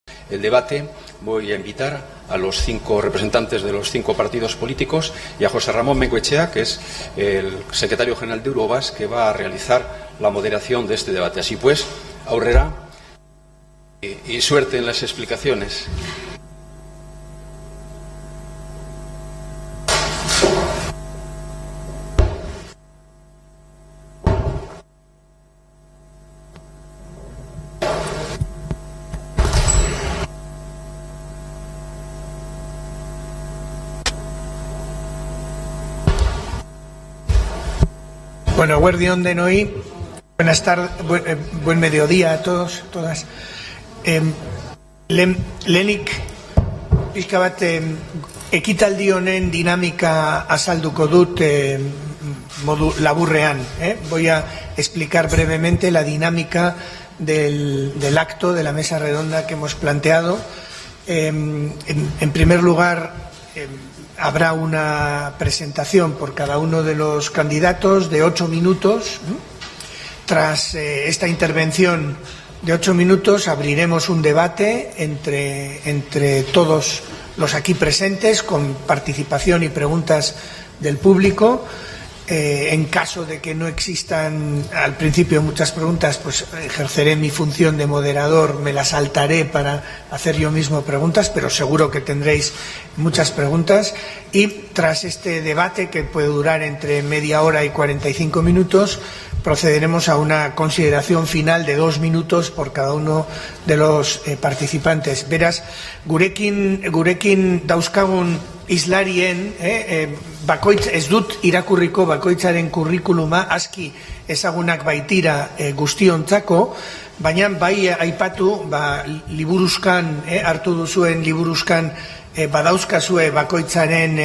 El debate voy a invitar a los 5 representantes de los 5 partidos políticos y a José Ramón Bengoechea, que es el secretario general de Eurobas, que va a realizar la moderación de este debate. Así pues, aurrera y suerte en las explicaciones. Bueno, eguerdion denoi, buenas tardes, buen mediodía a todos, todas. Lehenik pixka bat ekitaldi honen dinamika azalduko dut modu laburrean. Voy a explicar brevemente la dinámica del acto de la mesa redonda que hemos planteado. En primer lugar, habrá una presentación por cada uno de los candidatos de 8 minutos. Tras esta intervención de 8 minutos abriremos un debate entre todos los aquí presentes con participación y preguntas del público. En caso de que no existan al principio muchas preguntas, pues ejerceré mi función de moderador, me las saltaré para hacer yo mismo preguntas, pero seguro que tendréis muchas preguntas. Y tras este debate, que puede durar entre media hora y 45 minutos, procederemos a una consideración final de 2 minutos por cada uno de los participantes. Beraz, gurekin dauzkagun islarien, bakoitz ez dut irakurriko bakoitzaren kurrikuluma, aski ezagunak baitira guztiontzako, baina bai aipatu, liburuzkan, hartu duzuen liburuzkan, badauzkazue bakoitzaren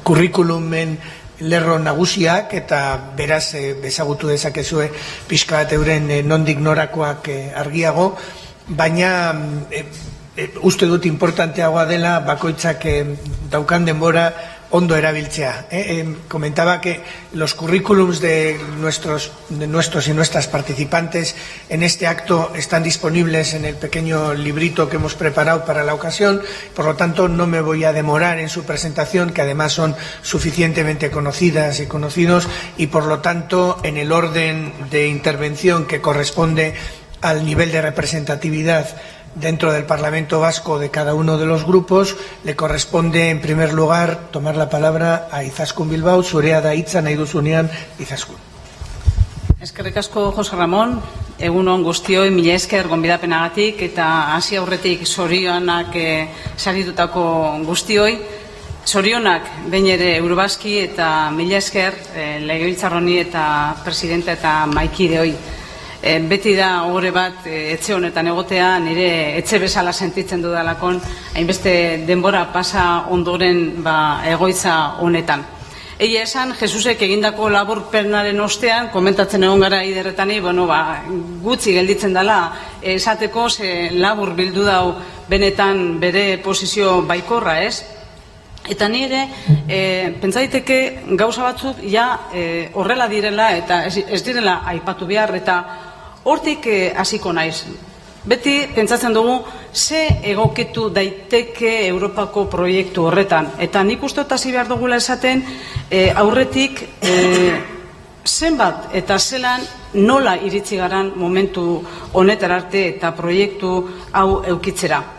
kurrikulumen lerro nagusiak, eta beraz ezagutu dezakezue pixka bat euren nondik norakoak argiago, baina uste dut importanteagoa dela bakoitzak daukan denbora ondo erabiltzea. Comentaba que los currículums de nuestros y nuestras participantes en este acto están disponibles en el pequeño librito que hemos preparado para la ocasión, por lo tanto no me voy a demorar en su presentación, que además son suficientemente conocidas y conocidos, y por lo tanto en el orden de intervención que corresponde al nivel de representatividad dentro del Parlamento Vasco de cada uno de los grupos, le corresponde en primer lugar tomar la palabra a Izaskun Bilbao. Zurea da hitza, nahi duzunean, Izaskun. Eskerrik asko, Jose Ramon, egun on guztioi, mila esker gonbidapenagatik eta hasi aurretik zorionak saritutako guztioi. Zorionak behin ere Eurobaski eta mila esker legebiltzar honi eta presidente eta mahaikideoi. Beti da ogore bat etxe honetan egotea, nire etxe bezala sentitzen dudalakon, hainbeste denbora pasa ondoren egoitza honetan. Egia esan, Jesusek egindako laburpenaren ostean, komentatzen egon gara iderretani, gutxi gelditzen dela esateko, ze labur bildu dau benetan bere posizio baikorra, ez? Eta nire, pentsaiteke gauza batzuk horrela direla eta ez direla aipatu behar, eta hortik hasiko naiz. Beti pentsatzen dugu ze egokitu daiteke Europako proiektu horretan. Eta nik uste dut hasi behar dugula esaten aurretik zenbat eta zelan nola iritsi garan momentu honetara arte eta proiektu hau eukitzera.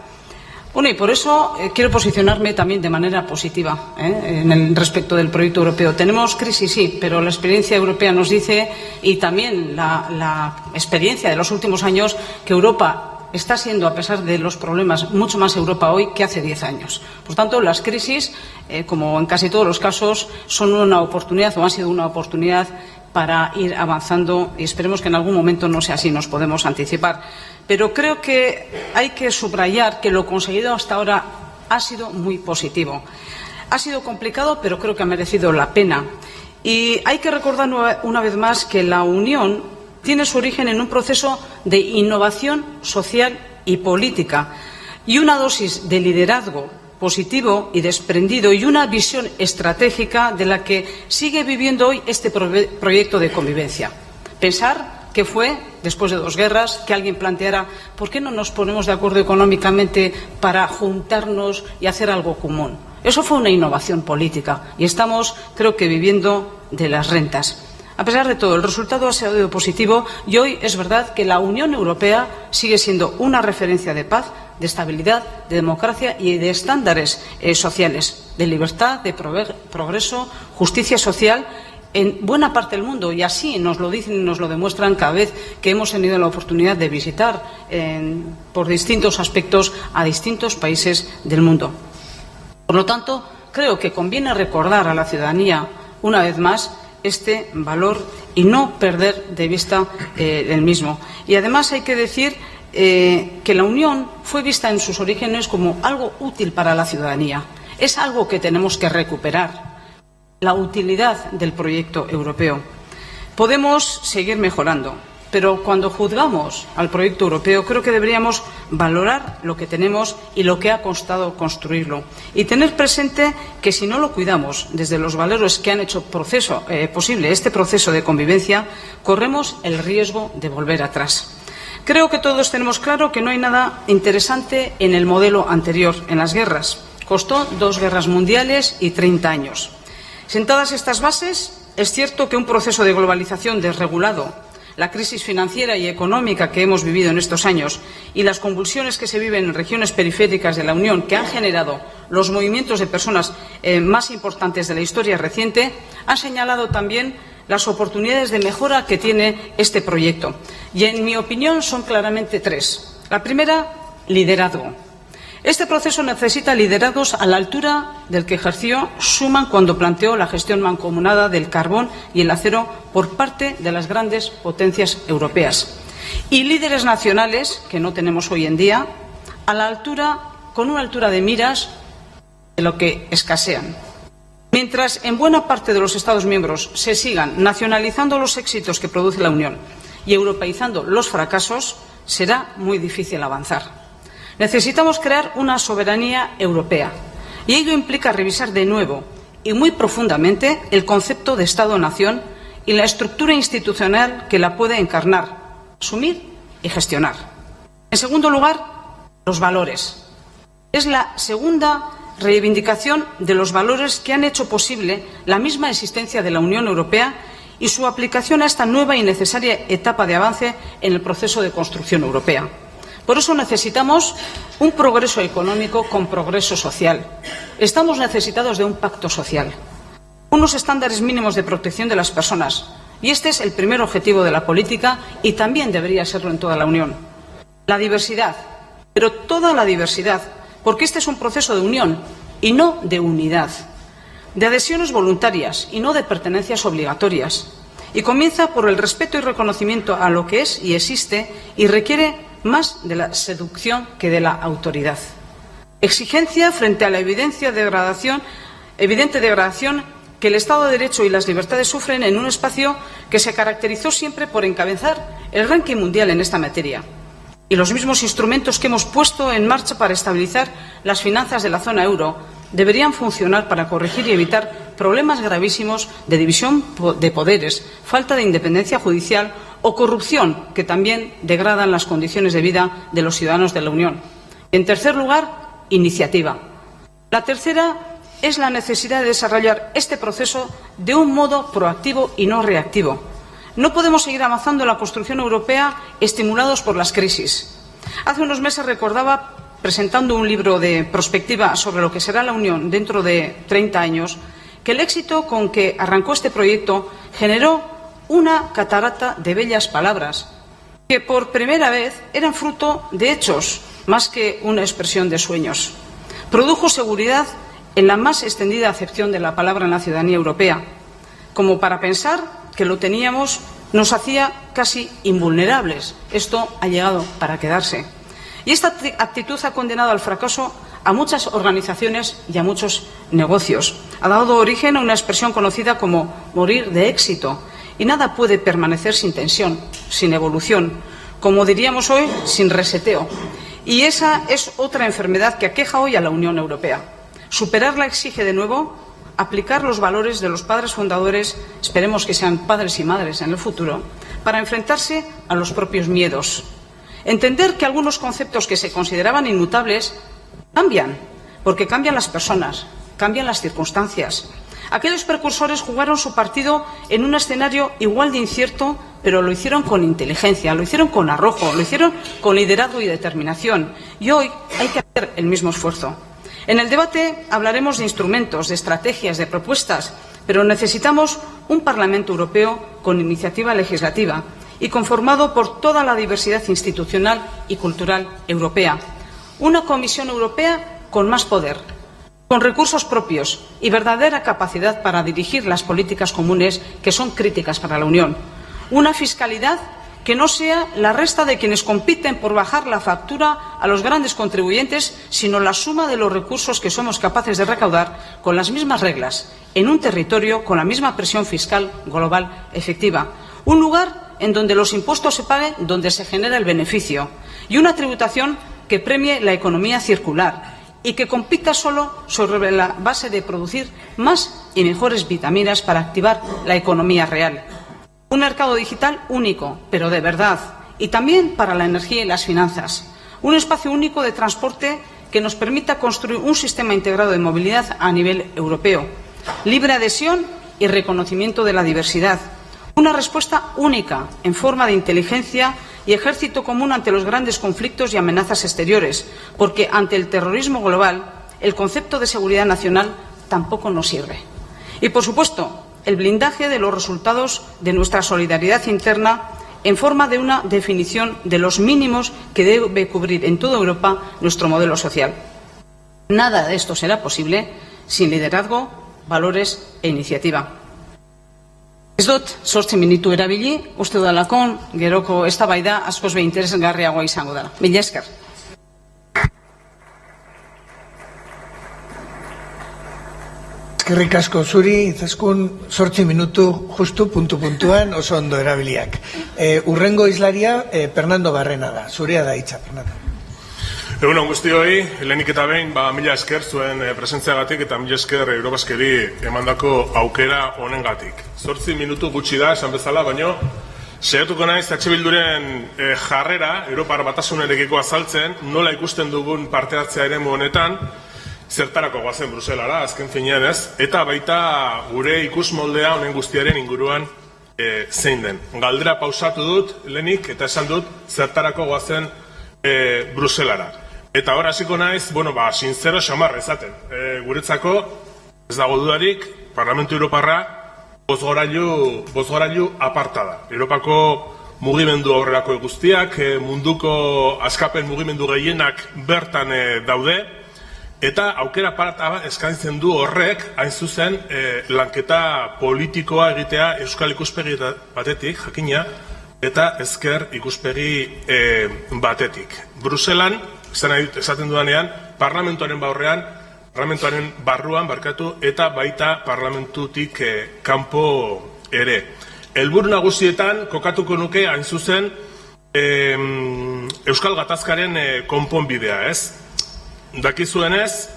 Bueno, y por eso quiero posicionarme también de manera positiva en el respecto del proyecto europeo. Tenemos crisis, sí, pero la experiencia europea nos dice, y también la experiencia de los últimos años, que Europa está siendo, a pesar de los problemas, mucho más Europa hoy que hace 10 años. Por tanto, las crisis, como en casi todos los casos, son una oportunidad o han sido una oportunidad para ir avanzando, y esperemos que en algún momento no sea así, nos podemos anticipar. Pero creo que hay que subrayar que lo conseguido hasta ahora ha sido muy positivo. Ha sido complicado, pero creo que ha merecido la pena. Y hay que recordar una vez más que la Unión tiene su origen en un proceso de innovación social y política y una dosis de liderazgo positivo y desprendido y una visión estratégica de la que sigue viviendo hoy este proyecto de convivencia. Pensar que fue, después de 2 guerras, que alguien planteara ¿por qué no nos ponemos de acuerdo económicamente para juntarnos y hacer algo común? Eso fue una innovación política y estamos, creo que, viviendo de las rentas. A pesar de todo, el resultado ha sido positivo y hoy es verdad que la Unión Europea sigue siendo una referencia de paz, de estabilidad, de democracia y de estándares sociales, de libertad, de progreso, justicia social en buena parte del mundo, y así nos lo dicen y nos lo demuestran cada vez que hemos tenido la oportunidad de visitar por distintos aspectos a distintos países del mundo. Por lo tanto, creo que conviene recordar a la ciudadanía una vez más este valor y no perder de vista el mismo. Y además hay que decir que la Unión fue vista en sus orígenes como algo útil para la ciudadanía. Es algo que tenemos que recuperar, la utilidad del proyecto europeo. Podemos seguir mejorando, pero cuando juzgamos al proyecto europeo creo que deberíamos valorar lo que tenemos y lo que ha costado construirlo y tener presente que si no lo cuidamos desde los valores que han hecho posible este proceso de convivencia, corremos el riesgo de volver atrás. Creo que todos tenemos claro que no hay nada interesante en el modelo anterior, en las guerras. Costó 2 guerras mundiales y 30 años. Sentadas estas bases, es cierto que un proceso de globalización desregulado, la crisis financiera y económica que hemos vivido en estos años y las convulsiones que se viven en regiones periféricas de la Unión, que han generado los movimientos de personas más importantes de la historia reciente, han señalado también las oportunidades de mejora que tiene este proyecto. Y, en mi opinión, son claramente 3. La primera, liderazgo. Este proceso necesita liderazgos a la altura del que ejerció Schuman cuando planteó la gestión mancomunada del carbón y el acero por parte de las grandes potencias europeas. Y líderes nacionales, que no tenemos hoy en día, a la altura, con una altura de miras de lo que escasean. Mientras en buena parte de los Estados miembros se sigan nacionalizando los éxitos que produce la Unión y europeizando los fracasos, será muy difícil avanzar. Necesitamos crear una soberanía europea y ello implica revisar de nuevo y muy profundamente el concepto de Estado-nación y la estructura institucional que la puede encarnar, asumir y gestionar. En segundo lugar, los valores. Es la segunda reivindicación de los valores que han hecho posible la misma existencia de la Unión Europea y su aplicación a esta nueva y necesaria etapa de avance en el proceso de construcción europea. Por eso necesitamos un progreso económico con progreso social. Estamos necesitados de un pacto social, unos estándares mínimos de protección de las personas. Y este es el primer objetivo de la política y también debería serlo en toda la Unión. La diversidad, pero toda la diversidad, porque este es un proceso de unión y no de unidad, de adhesiones voluntarias y no de pertenencias obligatorias. Y comienza por el respeto y reconocimiento a lo que es y existe y requiere más de la seducción que de la autoridad. Exigencia frente a la evidente degradación que el Estado de Derecho y las libertades sufren en un espacio que se caracterizó siempre por encabezar el ranking mundial en esta materia. Y los mismos instrumentos que hemos puesto en marcha para estabilizar las finanzas de la zona euro deberían funcionar para corregir y evitar problemas gravísimos de división de poderes, falta de independencia judicial o corrupción que también degradan las condiciones de vida de los ciudadanos de la Unión. En tercer lugar, iniciativa. La tercera es la necesidad de desarrollar este proceso de un modo proactivo y no reactivo. No podemos seguir avanzando en la construcción europea estimulados por las crisis. Hace unos meses recordaba, presentando un libro de prospectiva sobre lo que será la Unión dentro de 30 años, que el éxito con que arrancó este proyecto generó una catarata de bellas palabras que por primera vez eran fruto de hechos más que una expresión de sueños. Produjo seguridad en la más extendida acepción de la palabra en la ciudadanía europea, como para pensar que lo teníamos nos hacía casi invulnerables. Esto ha llegado para quedarse. Y esta actitud ha condenado al fracaso a muchas organizaciones y a muchos negocios. Ha dado origen a una expresión conocida como morir de éxito. Y nada puede permanecer sin tensión, sin evolución, como diríamos hoy, sin reseteo. Y esa es otra enfermedad que aqueja hoy a la Unión Europea. Superarla exige de nuevo aplicar los valores de los padres fundadores, esperemos que sean padres y madres en el futuro, para enfrentarse a los propios miedos. Entender que algunos conceptos que se consideraban inmutables cambian, porque cambian las personas, cambian las circunstancias. Aquellos precursores jugaron su partido en un escenario igual de incierto, pero lo hicieron con inteligencia, lo hicieron con arrojo, lo hicieron con liderazgo y determinación. Y hoy hay que hacer el mismo esfuerzo. En el debate hablaremos de instrumentos, de estrategias, de propuestas, pero necesitamos un Parlamento Europeo con iniciativa legislativa y conformado por toda la diversidad institucional y cultural europea. Una Comisión Europea con más poder, con recursos propios y verdadera capacidad para dirigir las políticas comunes que son críticas para la Unión. Una fiscalidad que no sea la resta de quienes compiten por bajar la factura a los grandes contribuyentes, sino la suma de los recursos que somos capaces de recaudar con las mismas reglas, en un territorio con la misma presión fiscal global efectiva. Un lugar en donde los impuestos se paguen donde se genera el beneficio y una tributación que premie la economía circular y que compita solo sobre la base de producir más y mejores vitaminas para activar la economía real. Un mercado digital único, pero de verdad, y también para la energía y las finanzas. Un espacio único de transporte que nos permita construir un sistema integrado de movilidad a nivel europeo. Libre adhesión y reconocimiento de la diversidad. Una respuesta única en forma de inteligencia y ejército común ante los grandes conflictos y amenazas exteriores, porque ante el terrorismo global el concepto de seguridad nacional tampoco nos sirve. Y, por supuesto, el blindaje de los resultados de nuestra solidaridad interna en forma de una definición de los mínimos que debe cubrir en toda Europa nuestro modelo social. Nada de esto será posible sin liderazgo, valores e iniciativa. Ez dut 8 minutu erabili, uste dudalakon, geroko eztabaida askoz be interesgarriagoa izango dela. Mila esker. Eskerrik asko zuri, Izaskun 8 minutu justu puntuan oso ondo erabiliak. Urrengo islaria Fernando Barrena da. Zurea da hitza, Fernando. Egun on guztioi, lehenik eta behin, mila esker zuen presentziagatik eta mila esker Eurobaskeri emandako aukera honengatik. 8 minutu gutxi da, esan bezala, baino saiatuko naiz EH Bilduren jarrera Europar Batasunarekiko azaltzen, nola ikusten dugun parte hartzea eremu honetan, zertarako goazen Bruselara, azken finean ez, eta baita gure ikusmoldea honen guztiaren inguruan zein den. Galdera pausatu dut, lehenik, eta esan dut, zertarako goazen Bruselara. Eta hor hasiko naiz, sincero xamarra ezaten. Guretzako, ez dago dudarik, Parlamentu Europarra bozgorailu aparta da. Europako mugimendu aurrerako guztiak, munduko askapen mugimendu gehienak bertan daude, eta aukera parta eskaintzen du horrek, hain zuzen, lanketa politikoa egitea euskal ikuspegi batetik, jakina, eta ezker ikuspegi batetik. Bruselan, esaten dudanean, parlamentuaren barruan, eta baita parlamentutik kanpo ere. Helburu nagusietan kokatuko nuke hain zuzen Euskal Gatazkaren konponbidea, ez? Dakizuenez,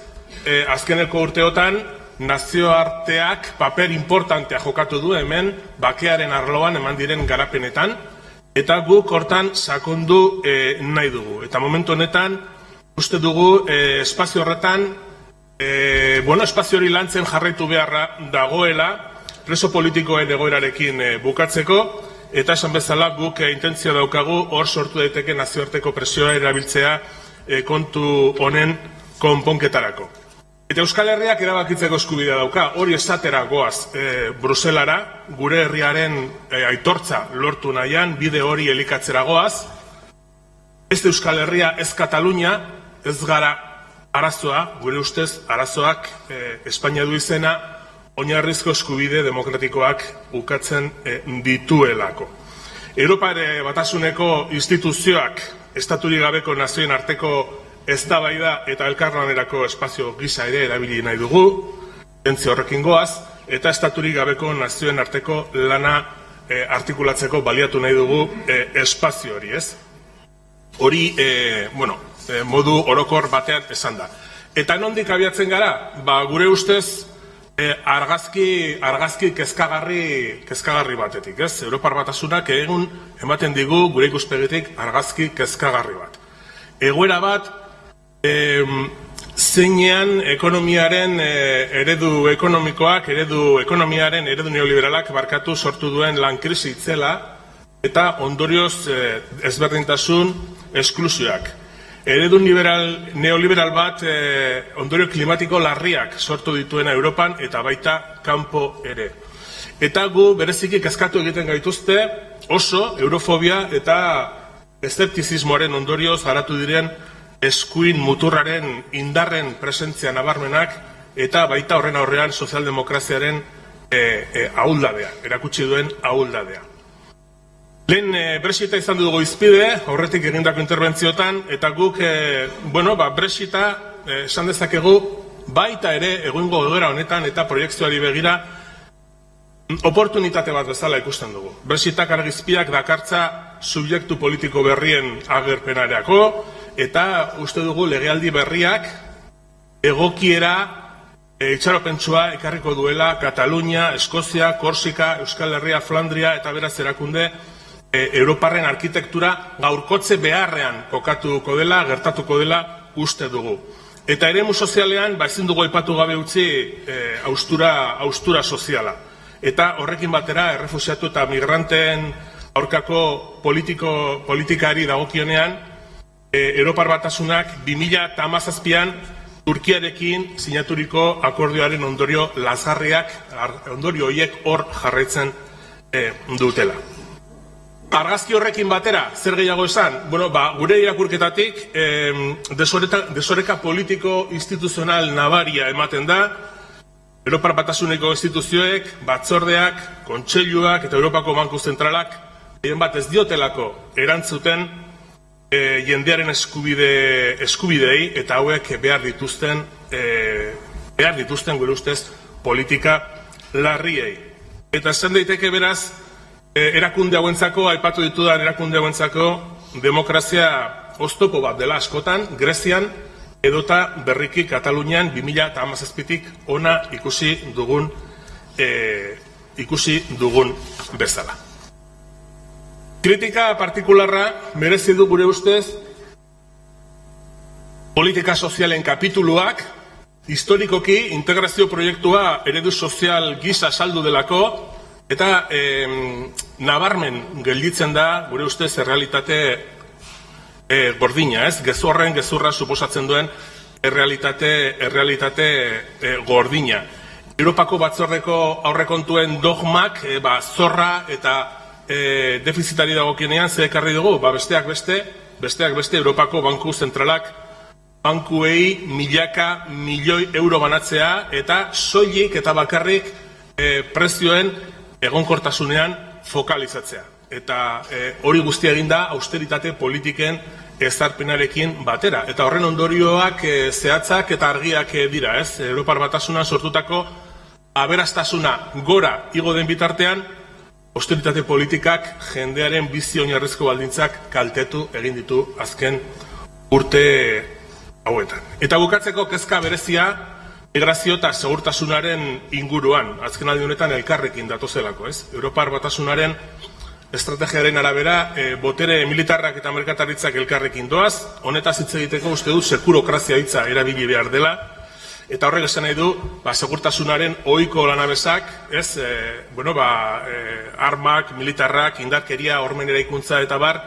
azkeneko urteotan nazioarteak paper importantea jokatu du hemen bakearen arloan eman diren garapenetan, eta guk hortan sakondu nahi dugu. Eta momentu honetan, uste dugu espazio horretan, espazio hori lantzen jarraitu beharra dagoela, preso politikoen egoerarekin bukatzeko, eta esan bezala guk intentzio daukagu hor sortu daiteke nazioarteko presioa erabiltzea kontu honen konponketarako. Eta Euskal Herriak erabakitzeko eskubidea dauka, hori esatera goaz Bruselara, gure herriaren aitortza lortu nahian, bide hori elikatzera goaz. Ez Euskal Herria, ez Katalunia, ez gara arazoa, gure ustez arazoak Espainia du izena, oinarrizko eskubide demokratikoak ukatzen dituelako. Europar Batasuneko instituzioak, estaturik gabeko nazioen arteko eztabaida eta elkarlanerako espazio gisa ere erabili nahi dugu, tentzio horrekin goaz, eta estaturik gabeko nazioen arteko lana artikulatzeko baliatu nahi dugu espazio hori, ez? Hori, modu orokor batean esan da. Eta nondik abiatzen gara? Gure ustez, argazki kezkagarri batetik, ez? Europar Batasunak egun ematen digu gure ikuspegitik argazki kezkagarri bat. Egoera bat, zeinean ekonomiaren eredu ekonomikoak, ekonomiaren eredu neoliberalak barkatu sortu duen lan krisi itzela eta ondorioz ezberdintasun esklusioak. Eredu neoliberal bat ondorio klimatiko larriak sortu dituena Europan eta baita kanpo ere. Eta gu bereziki kezkatu egiten gaituzte oso eurofobia eta eszeptizismoaren ondorioz garatu diren eskuin muturraren indarren presentzia nabarmenak eta baita horren aurrean sozialdemokraziaren ahuldadea, erakutsi duen ahuldadea. Lehen Brexita izan dugu izpide, horretik egindako interbentziotan, eta guk, Brexita esan dezakegu baita ere egungo egoera honetan eta proiektzioari begira oportunitate bat bezala ikusten dugu. Brexitak argizpiak dakartza subjektu politiko berrien agerpenareako, eta uste dugu legealdi berriak egokiera itxaropentsua ekarriko duela Katalunia, Eskozia, Korsika, Euskal Herria, Flandria eta beraz erakunde Europarren arkitektura gaurkotze beharrean kokatuko dela, gertatuko dela uste dugu. Eta eremu sozialean, ezin dugu aipatu gabe utzi haustura soziala. Eta horrekin batera, errefuxiatu eta migranteen aurkako politikari dagokionean, Europar Batasunak 2017an Turkiarekin sinaturiko akordioaren ondorio lazgarriak, ondorio horiek hor jarraitzen dutela. Argazki horrekin batera, zer gehiago esan? Gure irakurketatik desoreka politiko instituzional nabaria ematen da, Europar Batasuneko instituzioek, batzordeak, kontseiluak eta Europako Banku Zentralak egin bat ez diotelako erantzuten jendearen eskubideei eta hauek behar dituzten gure ustez politika larriei. Eta esan daiteke beraz, erakunde hauentzako, aipatu ditudan erakunde hauentzako demokrazia oztopo bat dela askotan, Grezian edota berriki Katalunian 2017tik ona ikusi dugun bezala. Kritika partikularra merezi du gure ustez politika sozialen kapituluak, historikoki integrazio proiektua eredu sozial gisa saldu delako, eta nabarmen gelditzen da, gure ustez, errealitate gordina, ez? Gezurra suposatzen duen errealitate gordina. Europako batzordeko aurrekontuen dogmak, zorra eta defizitari dagokienean ze ekarri dugu, besteak beste Europako Banku Zentralak bankuei milaka milioi euro banatzea eta soilik eta bakarrik prezioen egonkortasunean fokalizatzea. Eta hori guztia egin da austeritate politiken ezarpenarekin batera. Eta horren ondorioak zehatzak eta argiak dira, ez? Europar Batasunan sortutako aberastasuna gora igo den bitartean, austeritate politikak jendearen bizi oinarrizko baldintzak kaltetu egin ditu azken urte hauetan. Eta bukatzeko kezka berezia migrazio eta segurtasunaren inguruan, azken aldi honetan elkarrekin datozelako, ez? Europar Batasunaren estrategiaren arabera, botere militarrak eta merkataritzak elkarrekin doaz, honetaz hitz egiteko uste dut sekurokrazia hitza erabili behar dela, eta horrek esan nahi du, segurtasunaren ohiko lanabesak, ez? Armak, militarrak, indarkeria, hormen eraikuntza eta bar,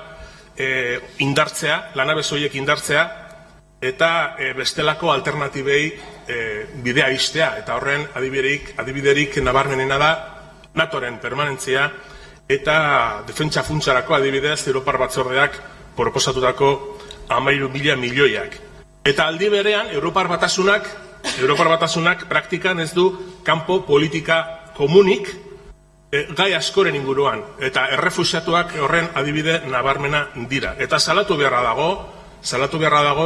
indartzea, lanabez horiek indartzea, eta bestelako alternatibei bidea istea, eta horren adibiderik nabarmenena da NATOren permanentzia eta defentsa funtsarako adibidez Europar Batzordeak proposatutako 13.000 milioiak. Eta aldi berean Europar Batasunak praktikan ez du kanpo politika komunik gai askoren inguruan, eta errefuxiatuak horren adibide nabarmena dira. Eta salatu beharra dago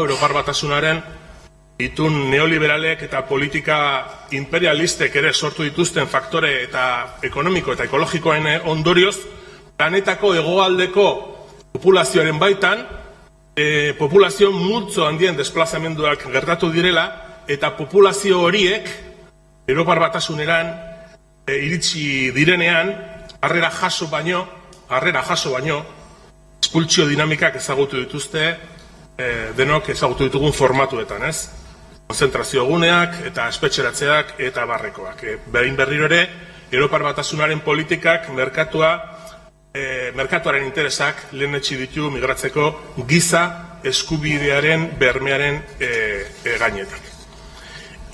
Europar Batasunaren itun neoliberalek eta politika imperialistek ere sortu dituzten faktore eta ekonomiko eta ekologikoen ondorioz, planetako hegoaldeko populazioaren baitan, populazio multzo handien desplazamenduak gertatu direla, eta populazio horiek Europar Batasuneran iritsi direnean, harrera jaso baino, espultsio dinamikak ezagutu dituzte, denok ezagutu ditugun formatuetan, ez? Konzentrazio guneak eta espetxeratzeak eta barrekoak. Behin berriro ere, Europar Batasunaren politikak merkatuaren interesak lehenetsi ditu migratzeko giza eskubidearen bermearen gainetik.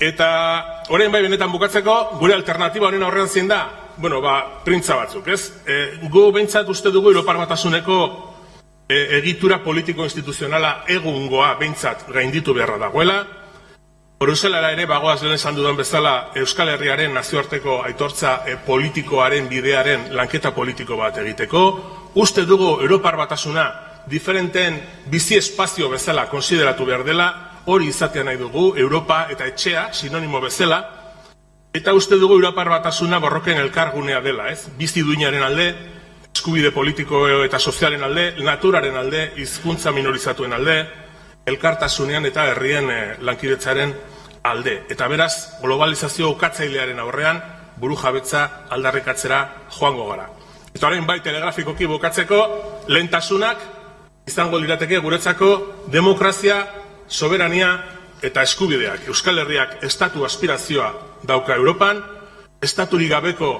Eta orain bai benetan bukatzeko, gure alternatiba honen aurrean zein da? Bueno, printza batzuk, ez? Gu behintzat uste dugu Europar Batasuneko egitura politiko-instituzionala egungoa behintzat gainditu beharra dagoela. Bruselara ere bagoaz lehen esan dudan bezala Euskal Herriaren nazioarteko aitortza politikoaren bidearen lanketa politiko bat egiteko. Uste dugu Europar Batasuna diferenten bizi espazio bezala konsideratu behar dela, hori izatea nahi dugu, Europa eta etxea, sinonimo bezala, eta uste dugu Europar Batasuna borroken elkargunea dela, ez? Bizi duinaren alde, eskubide politiko eta sozialen alde, naturaren alde, hizkuntza minorizatuen alde, elkartasunean eta herrien lankidetzaren alde. Eta beraz, globalizazio ukatzailearen aurrean, buru jabetza aldarrikatzera joango gara. Eta orain bai telegrafikoki bukatzeko, lehentasunak izango lirateke guretzako demokrazia, soberania eta eskubideak. Euskal Herriak estatu aspirazioa dauka Europan, estaturik gabeko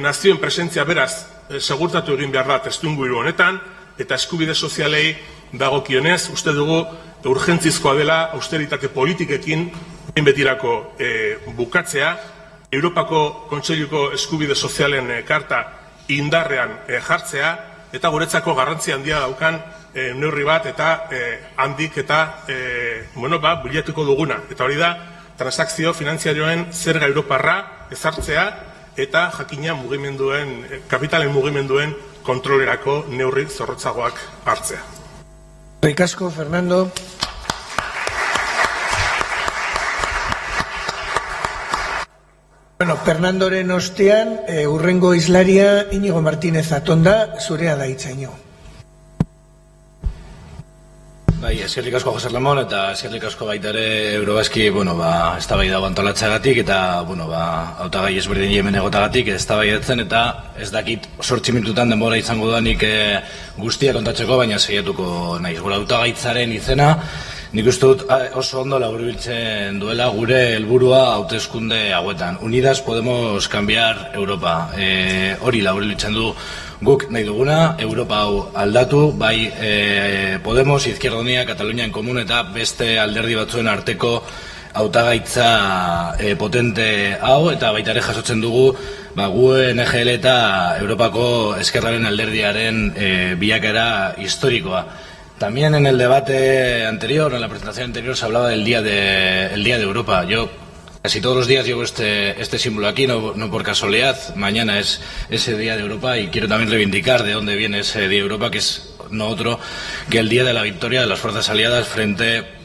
nazioen presentzia beraz segurtatu egin behar da testuinguru honetan, eta eskubide sozialei dagokionez, uste dugu urgentzizkoa dela austeritate politikekin behin betirako bukatzea, Europako Kontseiluko eskubide sozialen karta indarrean jartzea, eta guretzako garrantzia handia daukan neurri bat eta handik eta bilatuko duguna. Eta hori da, transakzio finanziarioen zerga europarra ezartzea eta jakina mugimenduen, kapitalen mugimenduen kontrolerako neurri zorrotzagoak hartzea. Eskerrik asko, Fernando. Fernandoren ostean, hurrengo hizlaria Iñigo Martínez Atonda, zurea da hitza, Iñigo. Eskerrik asko Jose Ramon eta eskerrik asko baita ere Eurobaski, eztabaida hau antolatzeagatik eta hautagai ezberdin hemen egotagatik eztabaidatzen eta ez dakit 8 minututan denbora izango dudanik guztia kontatzeko, baina saiatuko naiz. Gure hautagaitzaren izena nik uste dut oso ondo laburbiltzen duela gure helburua hauteskunde hauetan. Unidas podemos cambiar Europa. Hori laburbiltzen du guk nahi duguna, Europa hau aldatu, bai Podemos, Izquierda Unida, Cataluña en Común eta beste alderdi batzuen arteko hautagaitza potente hau, eta baita ere jasotzen dugu GUE, NGL eta Europako Ezkerraren alderdiaren bilakaera historikoa. También en el debate anterior, en la presentación anterior, se hablaba del Día de Europa. Yo casi todos los días llevo este símbolo aquí, no por casualidad. Mañana es ese Día de Europa y quiero también reivindicar de dónde viene ese Día de Europa, que es no otro que el día de la victoria de las fuerzas aliadas frente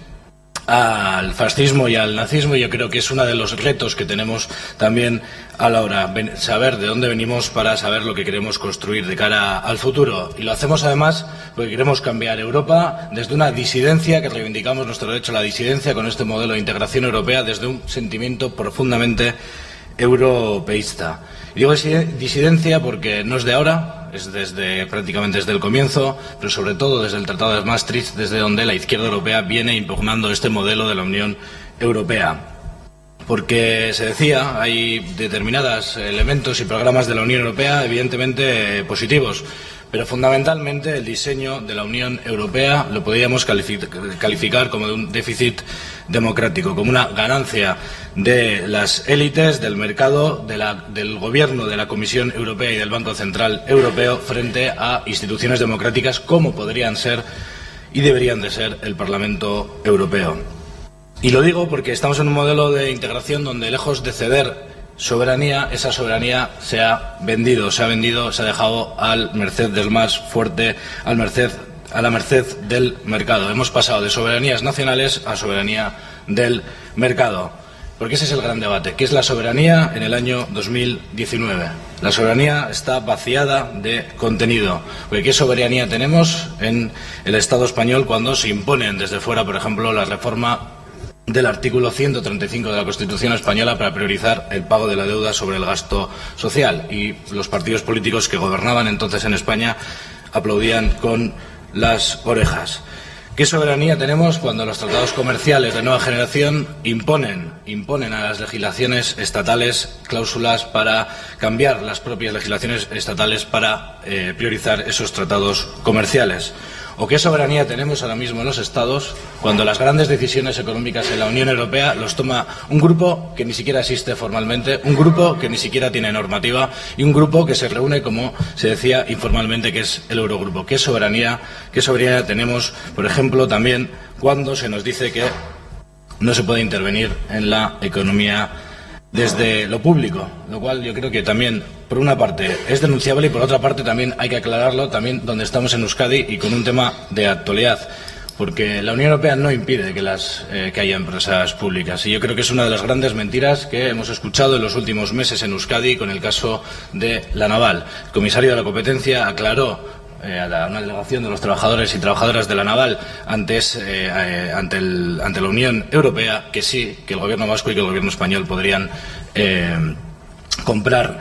al fascismo y al nazismo. Yo creo que es uno de los retos que tenemos también a la hora de saber de dónde venimos para saber lo que queremos construir de cara al futuro. Y lo hacemos además porque queremos cambiar Europa desde una disidencia, que reivindicamos nuestro derecho a la disidencia con este modelo de integración europea desde un sentimiento profundamente europeísta. Y digo disidencia porque no es de ahora, es prácticamente desde el comienzo, pero sobre todo desde el Tratado de Maastricht, desde donde la izquierda europea viene impugnando este modelo de la Unión Europea. Porque se decía, hay determinados elementos y programas de la Unión Europea evidentemente positivos, pero fundamentalmente el diseño de la Unión Europea lo podríamos calificar como de un déficit democrático, como una ganancia de las élites, del mercado, del gobierno, de la Comisión Europea y del Banco Central Europeo frente a instituciones democráticas como podrían ser y deberían de ser el Parlamento Europeo. Y lo digo porque estamos en un modelo de integración donde, lejos de ceder soberanía, esa soberanía se ha vendido, se ha dejado al merced del más fuerte, a la merced del mercado. Hemos pasado de soberanías nacionales a soberanía del mercado. Porque ese es el gran debate. ¿Qué es la soberanía en el año 2019? La soberanía está vaciada de contenido. Porque ¿qué soberanía tenemos en el Estado español cuando se imponen desde fuera, por ejemplo, la reforma del artículo 135 de la Constitución española para priorizar el pago de la deuda sobre el gasto social. Y los partidos políticos que gobernaban entonces en España aplaudían con las orejas. ¿Qué soberanía tenemos cuando los tratados comerciales de nueva generación imponen a las legislaciones estatales cláusulas para cambiar las propias legislaciones estatales para priorizar esos tratados comerciales? ¿O qué soberanía tenemos ahora mismo en los Estados cuando las grandes decisiones económicas en la Unión Europea los toma un grupo que ni siquiera existe formalmente, un grupo que ni siquiera tiene normativa y un grupo que se reúne, como se decía informalmente, que es el Eurogrupo? ¿Qué soberanía tenemos, por ejemplo, también cuando se nos dice que no se puede intervenir en la economía desde lo público, lo cual yo creo que también, por una parte, es denunciable y por otra parte también hay que aclararlo también donde estamos en Euskadi y con un tema de actualidad, porque la Unión Europea no impide que haya empresas públicas y yo creo que es una de las grandes mentiras que hemos escuchado en los últimos meses en Euskadi con el caso de La Naval. El comisario de la Competencia aclaró a una delegación de los trabajadores y trabajadoras de La Naval ante la Unión Europea que sí, que el gobierno vasco y que el gobierno español podrían comprar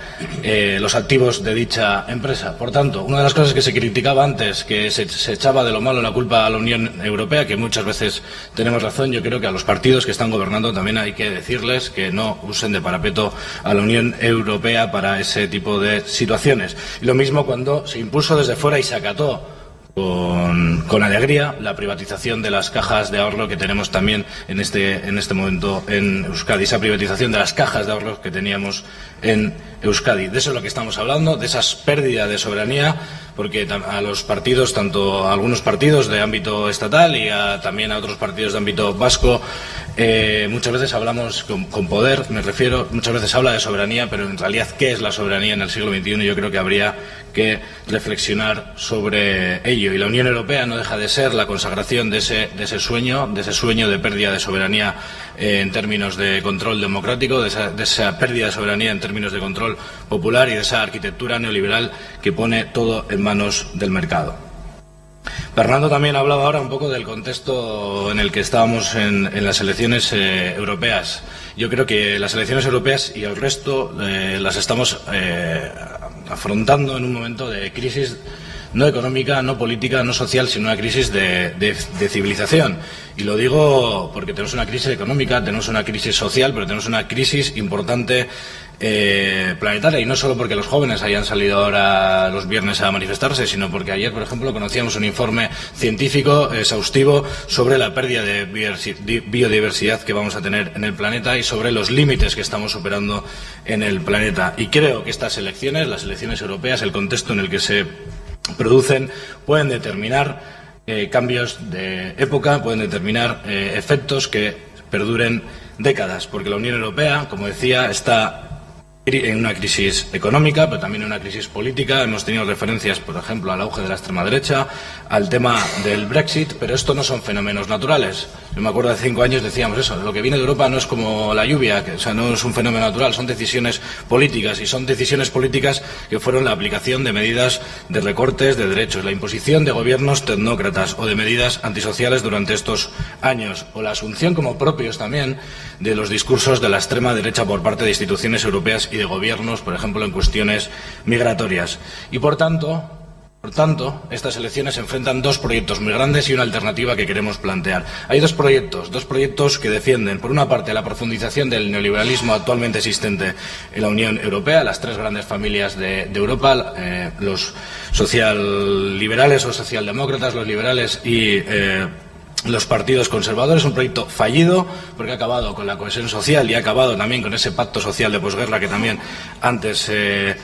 los activos de dicha empresa. Por tanto, una de las cosas que se criticaba antes, que se echaba de lo malo la culpa a la Unión Europea, que muchas veces tenemos razón, yo creo que a los partidos que están gobernando también hay que decirles que no usen de parapeto a la Unión Europea para ese tipo de situaciones. Y lo mismo cuando se impuso desde fuera y se acató con alegría la privatización de las cajas de ahorro que tenemos también en este momento en Euskadi, esa privatización de las cajas de ahorro que teníamos en Euskadi. De eso es lo que estamos hablando, de esas pérdidas de soberanía, porque a los partidos, tanto a algunos partidos de ámbito estatal y también a otros partidos de ámbito vasco, muchas veces hablamos con poder, me refiero, muchas veces habla de soberanía, pero en realidad, ¿qué es la soberanía en el siglo XXI? Yo creo que habría que reflexionar sobre ello. Y la Unión Europea no deja de ser la consagración de ese sueño de pérdida de soberanía en términos de control democrático, de esa pérdida de soberanía en términos de control popular y de esa arquitectura neoliberal que pone todo en manos del mercado. Fernando también hablaba ahora un poco del contexto en el que estábamos en las elecciones europeas. Yo creo que las elecciones europeas y el resto las estamos afrontando en un momento de crisis no económica, no política, no social, sino una crisis de civilización. Y lo digo porque tenemos una crisis económica, tenemos una crisis social, pero tenemos una crisis importante planetaria, y no solo porque los jóvenes hayan salido ahora los viernes a manifestarse, sino porque ayer, por ejemplo, conocíamos un informe científico exhaustivo sobre la pérdida de biodiversidad que vamos a tener en el planeta y sobre los límites que estamos superando en el planeta. Y creo que estas elecciones, las elecciones europeas, el contexto en el que se producen, pueden determinar cambios de época, pueden determinar efectos que perduren décadas, porque la Unión Europea, como decía, está en una crisis económica, pero también en una crisis política. Hemos tenido referencias, por ejemplo, al auge de la extrema derecha, al tema del Brexit, pero esto no son fenómenos naturales. Yo me acuerdo de 5 años decíamos eso, lo que viene de Europa no es como la lluvia, o sea, no es un fenómeno natural, son decisiones políticas, y son decisiones políticas que fueron la aplicación de medidas de recortes de derechos, la imposición de gobiernos tecnócratas o de medidas antisociales durante estos años, o la asunción como propios también de los discursos de la extrema derecha por parte de instituciones europeas y de gobiernos, por ejemplo, en cuestiones migratorias. Y por tanto, estas elecciones enfrentan dos proyectos muy grandes y una alternativa que queremos plantear. Hay dos proyectos que defienden, por una parte, la profundización del neoliberalismo actualmente existente en la Unión Europea, las tres grandes familias de Europa, los socialliberales o socialdemócratas, los liberales y los partidos conservadores. Un proyecto fallido porque ha acabado con la cohesión social y ha acabado también con ese pacto social de posguerra que también antes se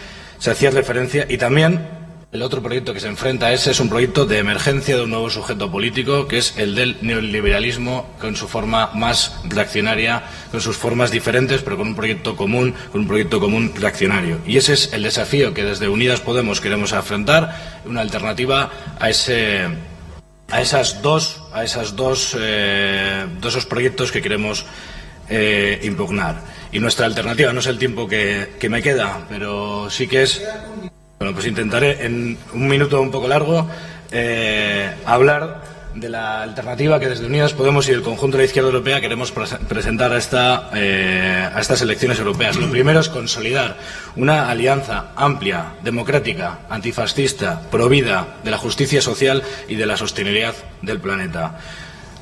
hacía referencia. Y también el otro proyecto que se enfrenta a ese es un proyecto de emergencia de un nuevo sujeto político, que es el del neoliberalismo, con su forma más reaccionaria, con sus formas diferentes, pero con un proyecto común reaccionario. Y ese es el desafío que desde Unidas Podemos queremos afrontar, una alternativa a esos proyectos que queremos impugnar. Y nuestra alternativa, no es el tiempo que me queda, pero sí que es, bueno, pues intentaré en un minuto un poco largo hablar de la alternativa que desde Unidas Podemos y el conjunto de la izquierda europea queremos presentar a estas elecciones europeas. Lo primero es consolidar una alianza amplia, democrática, antifascista, provida de la justicia social y de la sostenibilidad del planeta,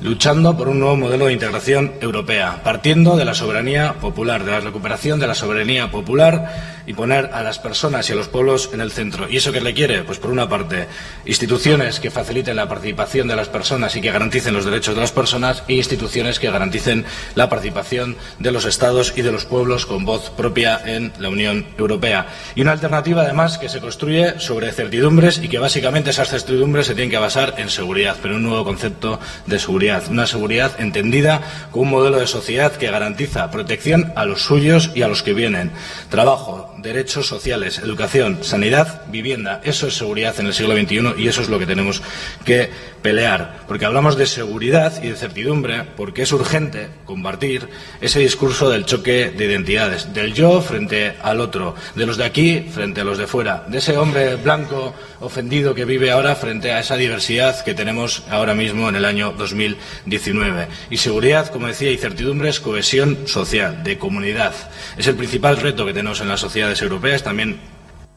luchando por un nuevo modelo de integración europea, partiendo de la soberanía popular, de la recuperación de la soberanía popular y poner a las personas y a los pueblos en el centro. ¿Y eso qué requiere? Pues por una parte, instituciones que faciliten la participación de las personas y que garanticen los derechos de las personas, e instituciones que garanticen la participación de los Estados y de los pueblos con voz propia en la Unión Europea. Y una alternativa, además, que se construye sobre certidumbres y que básicamente esas certidumbres se tienen que basar en seguridad, pero un nuevo concepto de seguridad. Una seguridad entendida como un modelo de sociedad que garantiza protección a los suyos y a los que vienen. Trabajo, derechos sociales, educación, sanidad, vivienda. Eso es seguridad en el siglo XXI y eso es lo que tenemos que pelear. Porque hablamos de seguridad y de certidumbre porque es urgente combatir ese discurso del choque de identidades, del yo frente al otro, de los de aquí frente a los de fuera, de ese hombre blanco ofendido que vive ahora frente a esa diversidad que tenemos ahora mismo en el año 2019. Y seguridad, como decía, y certidumbre es cohesión social, de comunidad. Es el principal reto que tenemos en las sociedades europeas, también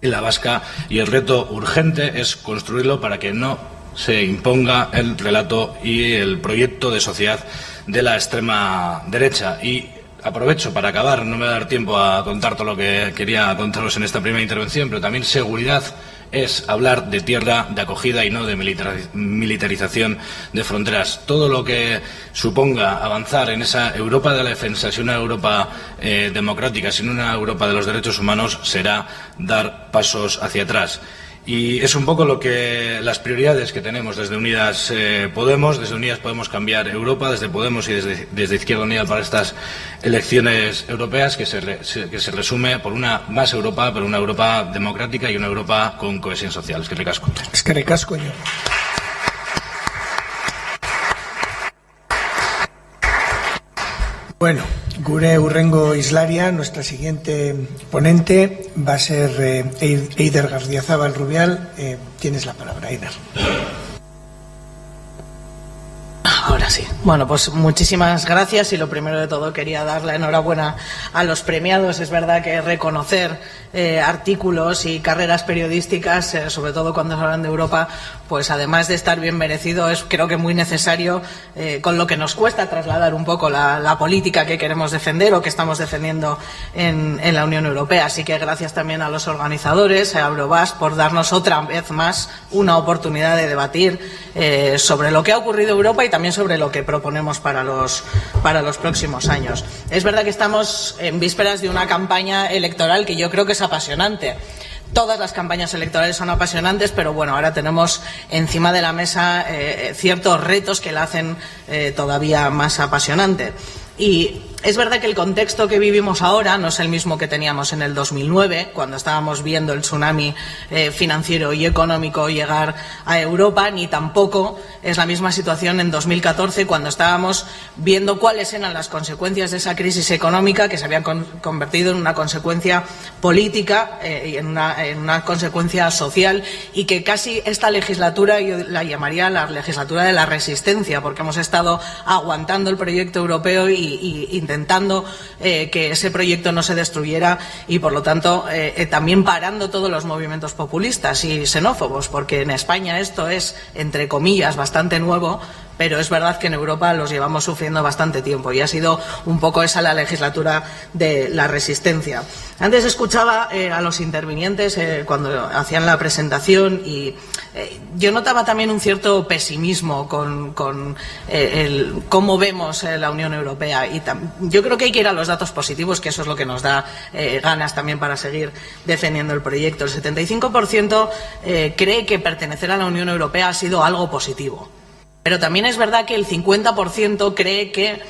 en la vasca, y el reto urgente es construirlo para que no se imponga el relato y el proyecto de sociedad de la extrema derecha. Y aprovecho para acabar, no me va a dar tiempo a contar todo lo que quería contaros en esta primera intervención, pero también seguridad es hablar de tierra de acogida y no de militarización de fronteras. Todo lo que suponga avanzar en esa Europa de la defensa, sin una Europa democrática, sin una Europa de los derechos humanos, será dar pasos hacia atrás. Y es un poco las prioridades que tenemos desde Unidas Podemos. Desde Unidas Podemos cambiar Europa, desde Podemos y desde Izquierda Unida para estas elecciones europeas, que se resume por una más Europa, pero una Europa democrática y una Europa con cohesión social. Eskerrik asko. Eskerrik asko, yo. Bueno, gure hurrengo islaria, nuestra siguiente ponente va a ser Eider Gardiazabal Rubial. Tienes la palabra, Eider. Ahora sí. Bueno, pues muchísimas gracias y lo primero de todo quería dar la enhorabuena a los premiados. Es verdad que reconocer artículos y carreras periodísticas, sobre todo cuando se hablan de Europa, pues además de estar bien merecido, es creo que muy necesario con lo que nos cuesta trasladar un poco la política que queremos defender o que estamos defendiendo en la Unión Europea. Así que gracias también a los organizadores, a Eurobasque, por darnos otra vez más una oportunidad de debatir sobre lo que ha ocurrido en Europa y también sobre lo que proponemos para los próximos años. Es verdad que estamos en vísperas de una campaña electoral que yo creo que es apasionante. Todas las campañas electorales son apasionantes, pero bueno, ahora tenemos encima de la mesa ciertos retos que la hacen todavía más apasionante. Y es verdad que el contexto que vivimos ahora no es el mismo que teníamos en el 2009, cuando estábamos viendo el tsunami financiero y económico llegar a Europa, ni tampoco es la misma situación en 2014, cuando estábamos viendo cuáles eran las consecuencias de esa crisis económica que se había convertido en una consecuencia política y en una consecuencia social, y que casi esta legislatura yo la llamaría la legislatura de la resistencia, porque hemos estado aguantando el proyecto europeo y intentando que ese proyecto no se destruyera y, por lo tanto, también parando todos los movimientos populistas y xenófobos, porque en España esto es, entre comillas, bastante nuevo, pero es verdad que en Europa los llevamos sufriendo bastante tiempo y ha sido un poco esa la legislatura de la resistencia. Antes escuchaba a los intervinientes cuando hacían la presentación y yo notaba también un cierto pesimismo con cómo vemos la Unión Europea, y yo creo que hay que ir a los datos positivos, que eso es lo que nos da ganas también para seguir defendiendo el proyecto. El 75% cree que pertenecer a la Unión Europea ha sido algo positivo. Pero también es verdad que el 50% cree que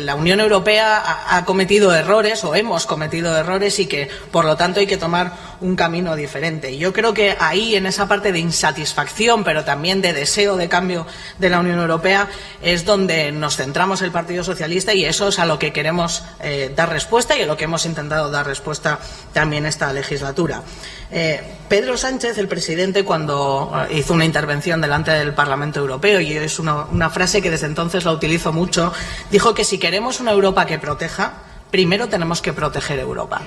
la Unión Europea ha cometido errores o hemos cometido errores y que, por lo tanto, hay que tomar un camino diferente. Y yo creo que ahí, en esa parte de insatisfacción, pero también de deseo de cambio de la Unión Europea, es donde nos centramos el Partido Socialista, y eso es a lo que queremos dar respuesta y a lo que hemos intentado dar respuesta también esta legislatura. Pedro Sánchez, el presidente, cuando hizo una intervención delante del Parlamento Europeo, y es una frase que desde entonces la utilizo mucho, dijo que si queremos una Europa que proteja, primero tenemos que proteger Europa.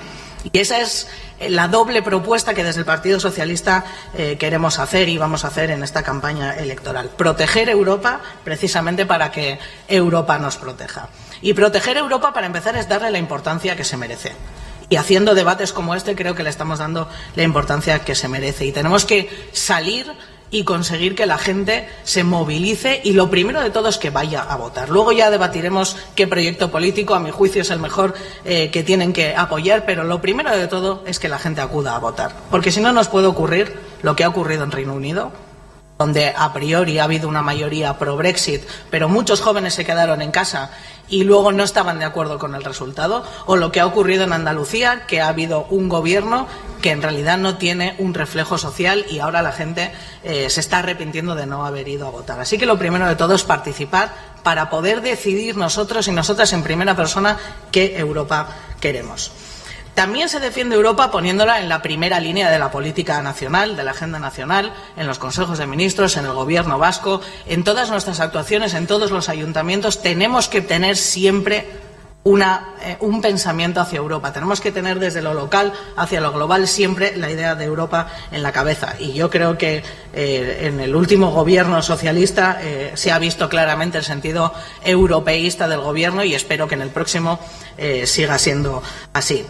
Y esa es la doble propuesta que desde el Partido Socialista queremos hacer y vamos a hacer en esta campaña electoral. Proteger Europa precisamente para que Europa nos proteja. Y proteger Europa, para empezar, es darle la importancia que se merece. Y haciendo debates como este creo que le estamos dando la importancia que se merece. Y tenemos que salir y conseguir que la gente se movilice, y lo primero de todo es que vaya a votar. Luego ya debatiremos qué proyecto político, a mi juicio, es el mejor que tienen que apoyar, pero lo primero de todo es que la gente acuda a votar. Porque si no, nos puede ocurrir lo que ha ocurrido en Reino Unido, donde a priori ha habido una mayoría pro-Brexit, pero muchos jóvenes se quedaron en casa y luego no estaban de acuerdo con el resultado, o lo que ha ocurrido en Andalucía, que ha habido un gobierno que en realidad no tiene un reflejo social y ahora la gente se está arrepintiendo de no haber ido a votar. Así que lo primero de todo es participar para poder decidir nosotros y nosotras en primera persona qué Europa queremos. También se defiende Europa poniéndola en la primera línea de la política nacional, de la agenda nacional, en los consejos de ministros, en el gobierno vasco, en todas nuestras actuaciones, en todos los ayuntamientos. Tenemos que tener siempre un pensamiento hacia Europa. Tenemos que tener desde lo local hacia lo global siempre la idea de Europa en la cabeza. Y yo creo que en el último gobierno socialista se ha visto claramente el sentido europeísta del gobierno, y espero que en el próximo siga siendo así.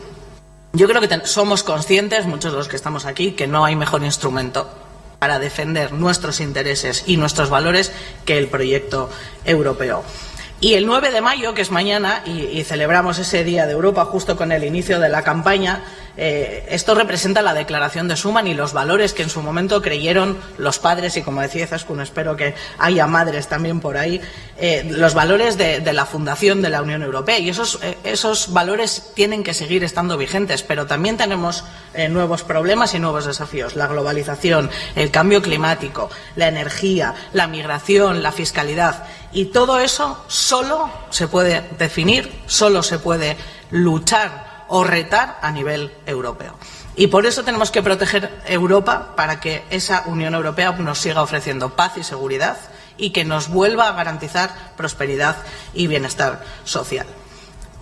Yo creo que somos conscientes, muchos de los que estamos aquí, que no hay mejor instrumento para defender nuestros intereses y nuestros valores que el proyecto europeo. Y el 9 de mayo, que es mañana, y celebramos ese Día de Europa justo con el inicio de la campaña, esto representa la declaración de Schuman y los valores que en su momento creyeron los padres, y como decía Izaskun, espero que haya madres también por ahí, los valores de la fundación de la Unión Europea. Y esos valores tienen que seguir estando vigentes, pero también tenemos nuevos problemas y nuevos desafíos. La globalización, el cambio climático, la energía, la migración, la fiscalidad. Y todo eso solo se puede definir, solo se puede luchar o retar a nivel europeo. Y por eso tenemos que proteger Europa, para que esa Unión Europea nos siga ofreciendo paz y seguridad y que nos vuelva a garantizar prosperidad y bienestar social.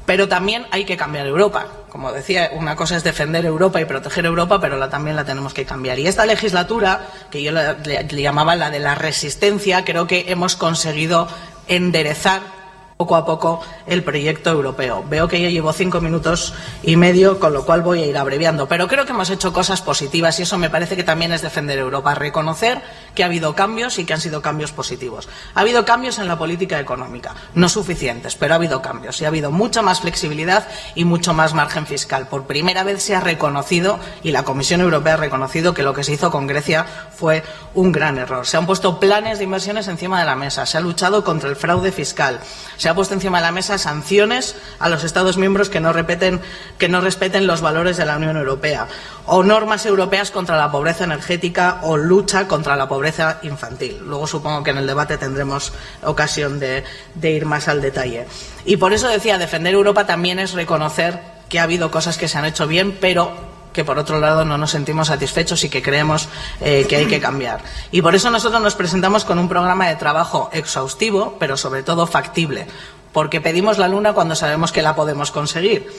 Pero también hay que cambiar Europa. Como decía, una cosa es defender Europa y proteger Europa, pero también la tenemos que cambiar. Y esta legislatura, que yo le llamaba la de la resistencia, creo que hemos conseguido enderezar poco a poco el proyecto europeo. Veo que yo llevo 5 minutos y medio, con lo cual voy a ir abreviando. Pero creo que hemos hecho cosas positivas y eso me parece que también es defender Europa. Reconocer que ha habido cambios y que han sido cambios positivos. Ha habido cambios en la política económica, no suficientes, pero ha habido cambios. Y ha habido mucha más flexibilidad y mucho más margen fiscal. Por primera vez se ha reconocido, y la Comisión Europea ha reconocido, que lo que se hizo con Grecia fue un gran error. Se han puesto planes de inversiones encima de la mesa. Se ha luchado contra el fraude fiscal. Se ha puesto encima de la mesa sanciones a los Estados miembros que no respeten los valores de la Unión Europea, o normas europeas contra la pobreza energética o lucha contra la pobreza infantil. Luego supongo que en el debate tendremos ocasión de ir más al detalle. Y por eso decía, defender Europa también es reconocer que ha habido cosas que se han hecho bien, pero que por otro lado no nos sentimos satisfechos y que creemos que hay que cambiar. Y por eso nosotros nos presentamos con un programa de trabajo exhaustivo, pero sobre todo factible, porque pedimos la luna cuando sabemos que la podemos conseguir.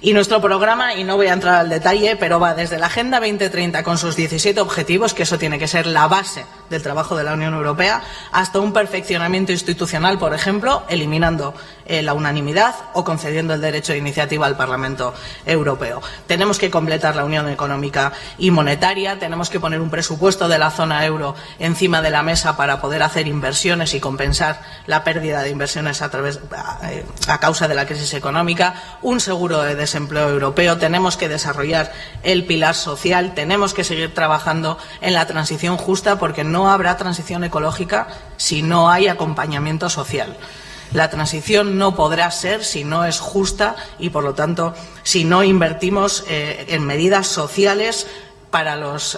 Y nuestro programa, y no voy a entrar al detalle, pero va desde la Agenda 2030 con sus 17 objetivos, que eso tiene que ser la base del trabajo de la Unión Europea, hasta un perfeccionamiento institucional, por ejemplo, eliminando la unanimidad o concediendo el derecho de iniciativa al Parlamento Europeo. Tenemos que completar la Unión Económica y Monetaria, tenemos que poner un presupuesto de la zona euro encima de la mesa para poder hacer inversiones y compensar la pérdida de inversiones a causa de la crisis económica, un seguro de desempleo europeo, tenemos que desarrollar el pilar social, tenemos que seguir trabajando en la transición justa, porque no habrá transición ecológica si no hay acompañamiento social. La transición no podrá ser si no es justa y, por lo tanto, si no invertimos en medidas sociales para los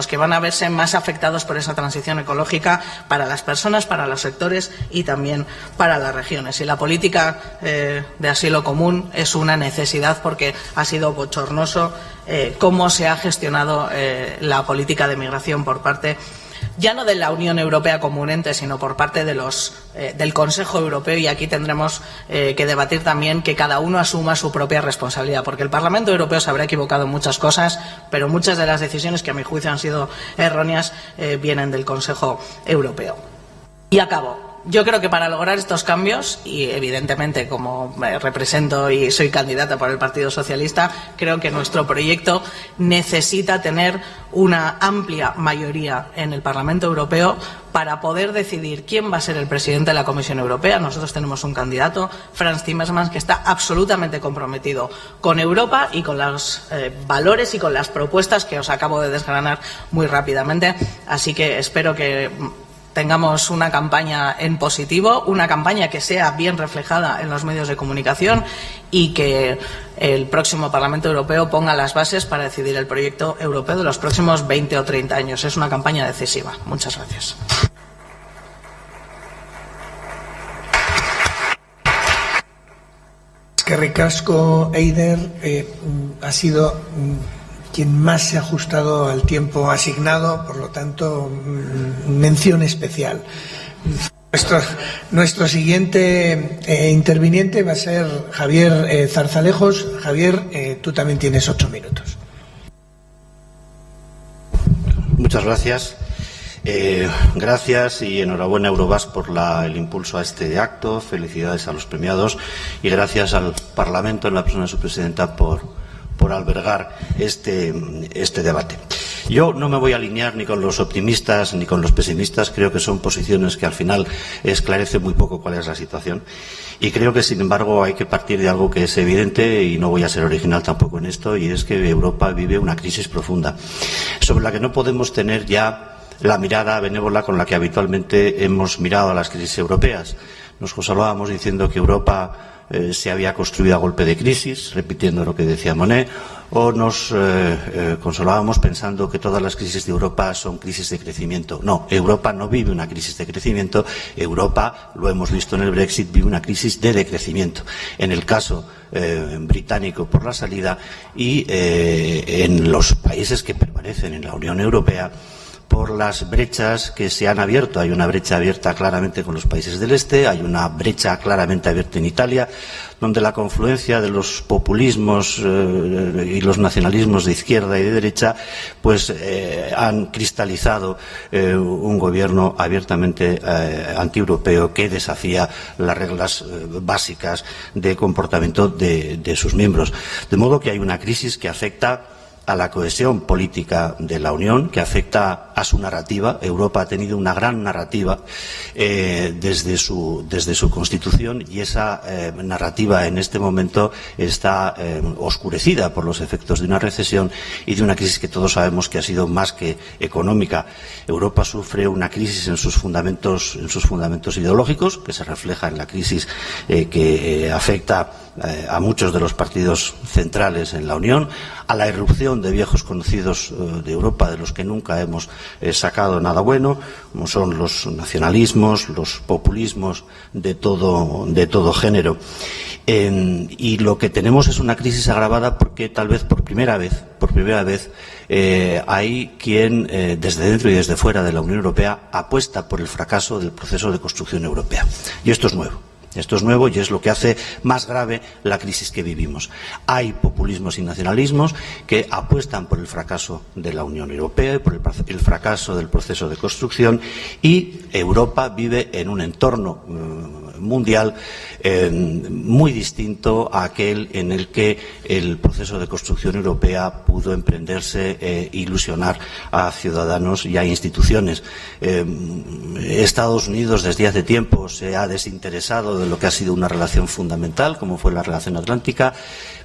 que van a verse más afectados por esa transición ecológica, para las personas, para los sectores y también para las regiones. Y la política de asilo común es una necesidad, porque ha sido bochornoso cómo se ha gestionado la política de migración por parte ya no de la Unión Europea como un ente, sino por parte de del Consejo Europeo, y aquí tendremos que debatir también que cada uno asuma su propia responsabilidad, porque el Parlamento Europeo se habrá equivocado en muchas cosas, pero muchas de las decisiones que a mi juicio han sido erróneas vienen del Consejo Europeo. Y acabo. Yo creo que para lograr estos cambios, y evidentemente como represento y soy candidata por el Partido Socialista, creo que nuestro proyecto necesita tener una amplia mayoría en el Parlamento Europeo para poder decidir quién va a ser el presidente de la Comisión Europea. Nosotros tenemos un candidato, Frans Timmermans, que está absolutamente comprometido con Europa y con los valores y con las propuestas que os acabo de desgranar muy rápidamente. Así que espero que tengamos una campaña en positivo, una campaña que sea bien reflejada en los medios de comunicación y que el próximo Parlamento Europeo ponga las bases para decidir el proyecto europeo de los próximos 20 o 30 años. Es una campaña decisiva. Muchas gracias. Eskerrik asko, Eider. Ha sido quien más se ha ajustado al tiempo asignado, por lo tanto, mención especial. Nuestro siguiente interviniente va a ser Javier Zarzalejos. Javier, tú también tienes 8 minutos. Muchas gracias. Gracias y enhorabuena, Eurobas, por el impulso a este acto. Felicidades a los premiados y gracias al Parlamento, en la persona de su presidenta, por albergar este debate. Yo no me voy a alinear ni con los optimistas ni con los pesimistas. Creo que son posiciones que al final esclarecen muy poco cuál es la situación. Y creo que, sin embargo, hay que partir de algo que es evidente, y no voy a ser original tampoco en esto, y es que Europa vive una crisis profunda, sobre la que no podemos tener ya la mirada benévola con la que habitualmente hemos mirado a las crisis europeas. Nos consolábamos diciendo que Europa se había construido a golpe de crisis, repitiendo lo que decía Monnet, o nos consolábamos pensando que todas las crisis de Europa son crisis de crecimiento. No, Europa no vive una crisis de crecimiento. Europa, lo hemos visto en el Brexit, vive una crisis de decrecimiento. En el caso británico por la salida y en los países que permanecen en la Unión Europea, por las brechas que se han abierto. Hay una brecha abierta claramente con los países del este, hay una brecha claramente abierta en Italia, donde la confluencia de los populismos y los nacionalismos de izquierda y de derecha pues han cristalizado un gobierno abiertamente antieuropeo que desafía las reglas básicas de comportamiento de sus miembros. De modo que hay una crisis que afecta a la cohesión política de la Unión, que afecta a su narrativa. Europa ha tenido una gran narrativa desde su constitución, y esa narrativa en este momento está oscurecida por los efectos de una recesión y de una crisis que todos sabemos que ha sido más que económica. Europa sufre una crisis en sus fundamentos ideológicos, que se refleja en la crisis que afecta a muchos de los partidos centrales en la Unión, a la irrupción de viejos conocidos de Europa, de los que nunca hemos sacado nada bueno, como son los nacionalismos, los populismos de todo género. Y lo que tenemos es una crisis agravada porque tal vez por primera vez hay quien desde dentro y desde fuera de la Unión Europea apuesta por el fracaso del proceso de construcción europea. Y esto es nuevo. Esto es nuevo y es lo que hace más grave la crisis que vivimos. Hay populismos y nacionalismos que apuestan por el fracaso de la Unión Europea y por el fracaso del proceso de construcción, y Europa vive en un entorno mundial muy distinto a aquel en el que el proceso de construcción europea pudo emprenderse e ilusionar a ciudadanos y a instituciones. Estados Unidos desde hace tiempo se ha desinteresado de lo que ha sido una relación fundamental, como fue la relación atlántica.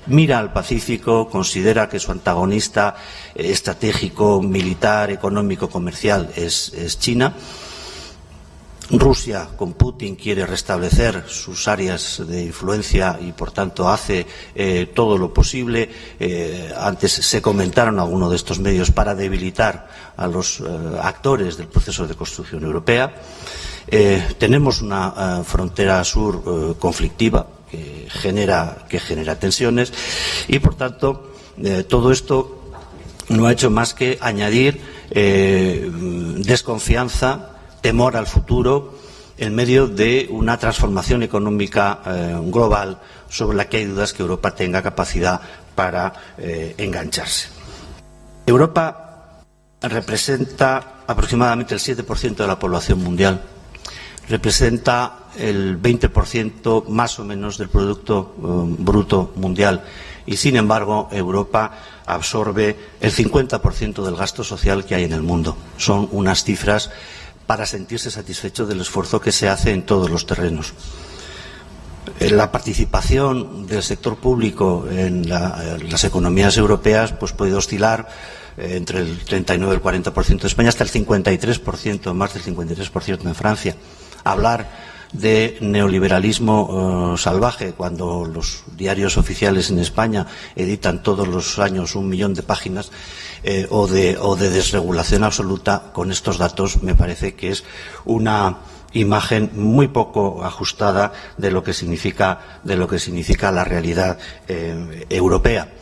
Mira al Pacífico, considera que su antagonista estratégico, militar, económico, comercial es China. Rusia, con Putin, quiere restablecer sus áreas de influencia y, por tanto, hace todo lo posible. Antes se comentaron algunos de estos medios para debilitar a los actores del proceso de construcción europea. Tenemos una frontera sur conflictiva que genera tensiones y, por tanto, todo esto no ha hecho más que añadir desconfianza, temor al futuro, en medio de una transformación económica global sobre la que hay dudas que Europa tenga capacidad para engancharse. Europa representa aproximadamente el 7% de la población mundial, representa el 20% más o menos del Producto Bruto Mundial y, sin embargo, Europa absorbe el 50% del gasto social que hay en el mundo. Son unas cifras para sentirse satisfecho del esfuerzo que se hace en todos los terrenos. La participación del sector público en las economías europeas pues puede oscilar entre el 39 y el 40% de España hasta el 53%, más del 53% en Francia. Hablar de neoliberalismo salvaje cuando los diarios oficiales en España editan todos los años 1 millón de páginas o de desregulación absoluta, con estos datos me parece que es una imagen muy poco ajustada de lo que significa la realidad europea.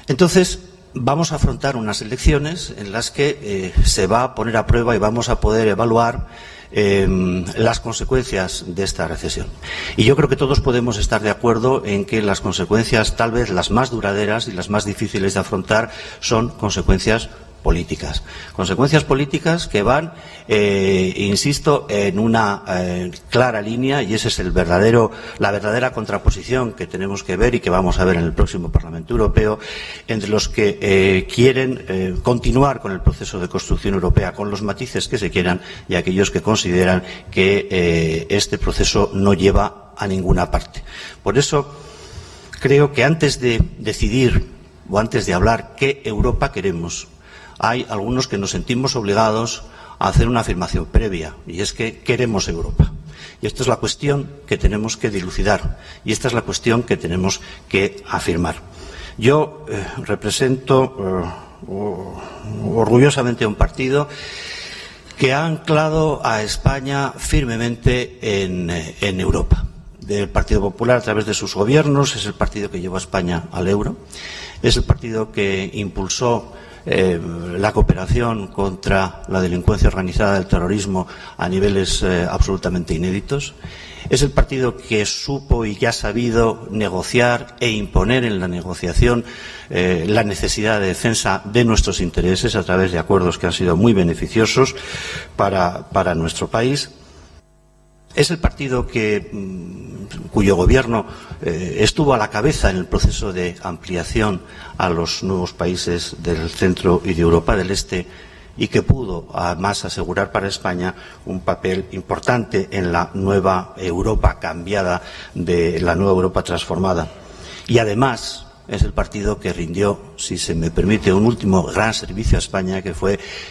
Entonces, vamos a afrontar unas elecciones en las que se va a poner a prueba y vamos a poder evaluar las consecuencias de esta recesión. Y yo creo que todos podemos estar de acuerdo en que las consecuencias, tal vez las más duraderas y las más difíciles de afrontar, son consecuencias políticas. Consecuencias políticas que van, insisto, en una clara línea, y esa es la verdadera contraposición que tenemos que ver y que vamos a ver en el próximo Parlamento Europeo, entre los que quieren continuar con el proceso de construcción europea con los matices que se quieran y aquellos que consideran que este proceso no lleva a ninguna parte. Por eso creo que antes de decidir o antes de hablar qué Europa queremos, hay algunos que nos sentimos obligados a hacer una afirmación previa, y es que queremos Europa. Y esta es la cuestión que tenemos que dilucidar, y esta es la cuestión que tenemos que afirmar. Yo represento orgullosamente a un partido que ha anclado a España firmemente en Europa. Del Partido Popular, a través de sus gobiernos, es el partido que llevó a España al euro, es el partido que impulsó la cooperación contra la delincuencia organizada del terrorismo a niveles absolutamente inéditos. Es el partido que supo y que ha sabido negociar e imponer en la negociación la necesidad de defensa de nuestros intereses a través de acuerdos que han sido muy beneficiosos para nuestro país. Es el partido cuyo gobierno estuvo a la cabeza en el proceso de ampliación a los nuevos países del centro y de Europa del Este, y que pudo además asegurar para España un papel importante en la nueva Europa cambiada, de la nueva Europa transformada. Y además es el partido que rindió, si se me permite, un último gran servicio a España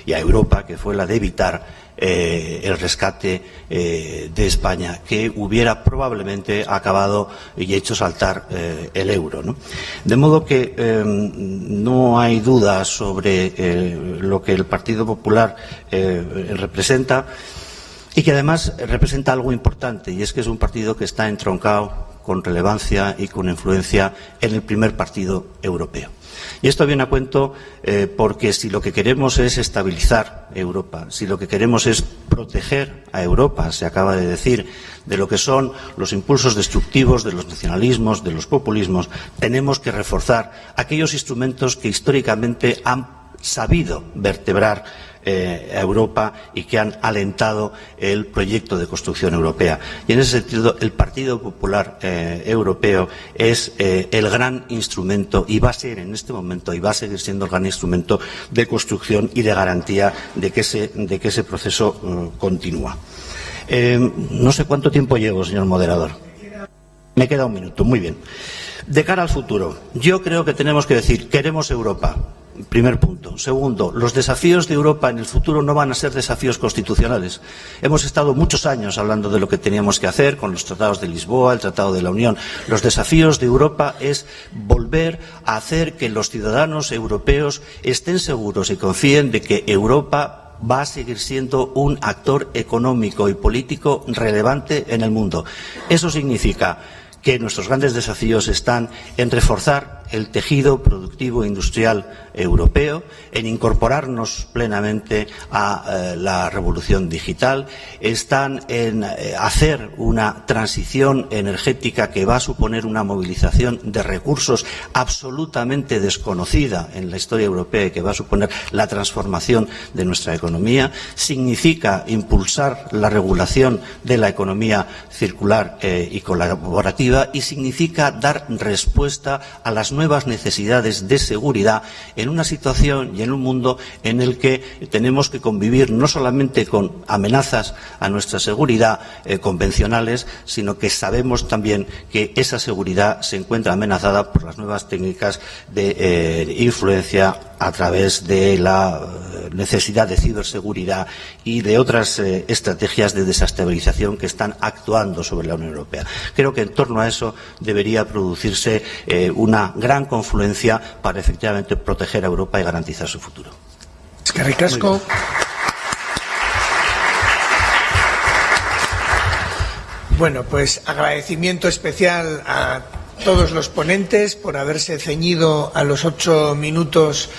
y a Europa, que fue la de evitar el rescate de España, que hubiera probablemente acabado y hecho saltar el euro, ¿no? De modo que no hay duda sobre lo que el Partido Popular representa, y que además representa algo importante, y es que es un partido que está entroncado con relevancia y con influencia en el primer partido europeo. Y esto viene a cuento porque si lo que queremos es estabilizar Europa, si lo que queremos es proteger a Europa, se acaba de decir, de lo que son los impulsos destructivos, de los nacionalismos, de los populismos, tenemos que reforzar aquellos instrumentos que históricamente han sabido vertebrar a Europa y que han alentado el proyecto de construcción europea. Y en ese sentido, el Partido Popular Europeo es el gran instrumento, y va a ser en este momento, y va a seguir siendo el gran instrumento de construcción y de garantía de que ese proceso continúa. No sé cuánto tiempo llevo, señor moderador. Me queda un minuto, muy bien. De cara al futuro, yo creo que tenemos que decir, queremos Europa. Primer punto. Segundo, los desafíos de Europa en el futuro no van a ser desafíos constitucionales. Hemos estado muchos años hablando de lo que teníamos que hacer con los tratados de Lisboa, el Tratado de la Unión. Los desafíos de Europa es volver a hacer que los ciudadanos europeos estén seguros y confíen de que Europa va a seguir siendo un actor económico y político relevante en el mundo. Eso significa que nuestros grandes desafíos están en reforzar el tejido productivo industrial europeo, en incorporarnos plenamente a la revolución digital, están en hacer una transición energética que va a suponer una movilización de recursos absolutamente desconocida en la historia europea y que va a suponer la transformación de nuestra economía. Significa impulsar la regulación de la economía circular y colaborativa, y significa dar respuesta a las nuevas necesidades de seguridad en una situación y en un mundo en el que tenemos que convivir no solamente con amenazas a nuestra seguridad convencionales, sino que sabemos también que esa seguridad se encuentra amenazada por las nuevas técnicas de influencia a través de la necesidad de ciberseguridad y de otras estrategias de desestabilización que están actuando sobre la Unión Europea. Creo que en torno a eso debería producirse una gran confluencia para efectivamente proteger a Europa y garantizar su futuro. Eskerrik asko. Bueno, pues agradecimiento especial a todos los ponentes por haberse ceñido a los 8 minutos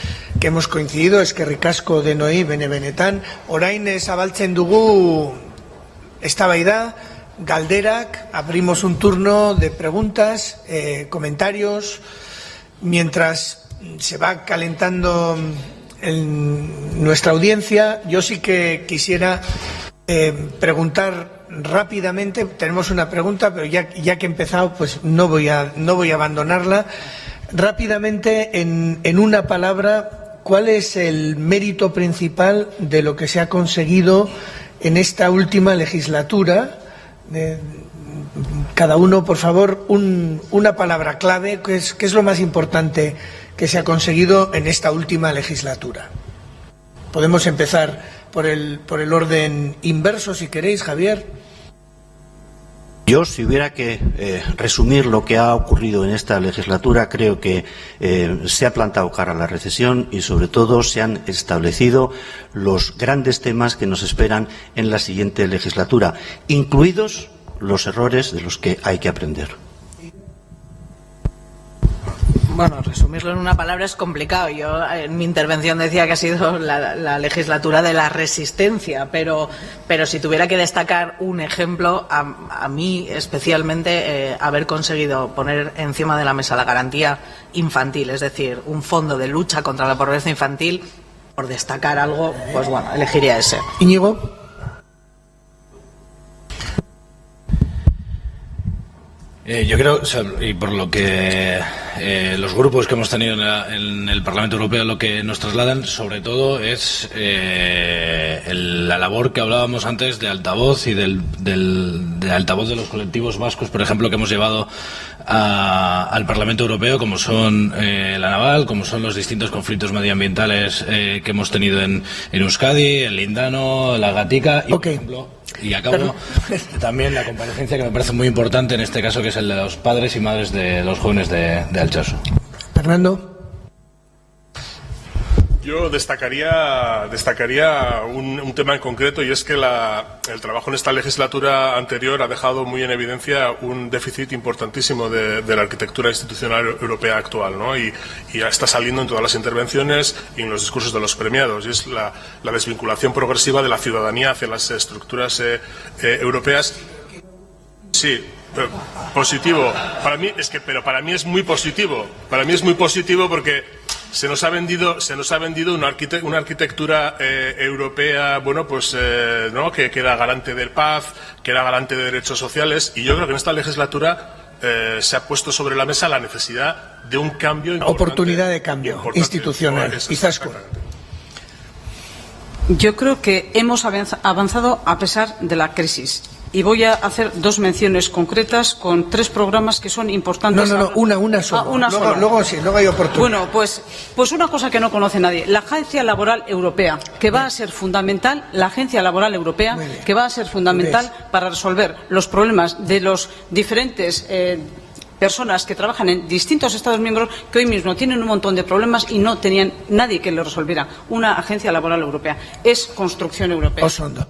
que hemos coincidido. Eskerrik asko denoi benetan. Orain zabaltzen dugu eztabaida, galderak, abrimos un turno de preguntas, comentarios. Mientras se va calentando nuestra audiencia, yo sí que quisiera preguntar rápidamente. Tenemos una pregunta, pero ya que he empezado, pues no voy a abandonarla. Rápidamente, en una palabra, ¿cuál es el mérito principal de lo que se ha conseguido en esta última legislatura? Cada uno, por favor, una palabra clave. ¿Qué es lo más importante que se ha conseguido en esta última legislatura? Podemos empezar por el orden inverso, si queréis, Javier. Yo, si hubiera que resumir lo que ha ocurrido en esta legislatura, creo que se ha plantado cara a la recesión y, sobre todo, se han establecido los grandes temas que nos esperan en la siguiente legislatura, incluidos los errores de los que hay que aprender. Bueno, resumirlo en una palabra es complicado. Yo en mi intervención decía que ha sido la legislatura de la resistencia, pero si tuviera que destacar un ejemplo, a mí especialmente haber conseguido poner encima de la mesa la garantía infantil, es decir, un fondo de lucha contra la pobreza infantil, por destacar algo, pues bueno, elegiría ese. Íñigo. Yo creo, y por lo que los grupos que hemos tenido en el Parlamento Europeo lo que nos trasladan, sobre todo, es la labor que hablábamos antes de altavoz y de altavoz de los colectivos vascos, por ejemplo, que hemos llevado al Parlamento Europeo, como son la naval, como son los distintos conflictos medioambientales que hemos tenido en Euskadi, el Lindano, la Gatica y, por ejemplo, y acabo también la comparecencia que me parece muy importante en este caso, que es el de los padres y madres de los jóvenes de Altsasu. Fernando. Yo destacaría un tema en concreto, y es que el trabajo en esta legislatura anterior ha dejado muy en evidencia un déficit importantísimo de la arquitectura institucional europea actual, ¿no? Y ya está saliendo en todas las intervenciones y en los discursos de los premiados, y es la desvinculación progresiva de la ciudadanía hacia las estructuras europeas. Sí, positivo. Para mí es muy positivo. Para mí es muy positivo porque se nos ha vendido una arquitectura europea, bueno, pues no, que era garante de paz, que era garante de derechos sociales, y yo creo que en esta legislatura se ha puesto sobre la mesa la necesidad de un cambio importante, oportunidad de cambio institucional. Izaskun. Yo creo que hemos avanzado a pesar de la crisis. Y voy a hacer dos menciones concretas con 3 programas que son importantes. No, una sola. Luego hay oportunidad. Bueno, pues una cosa que no conoce nadie. La Agencia Laboral Europea, que va a ser fundamental, que va a ser fundamental para resolver los problemas de los diferentes personas que trabajan en distintos Estados miembros, que hoy mismo tienen un montón de problemas y no tenían nadie que lo resolviera. Una Agencia Laboral Europea. Es construcción europea. Osondo.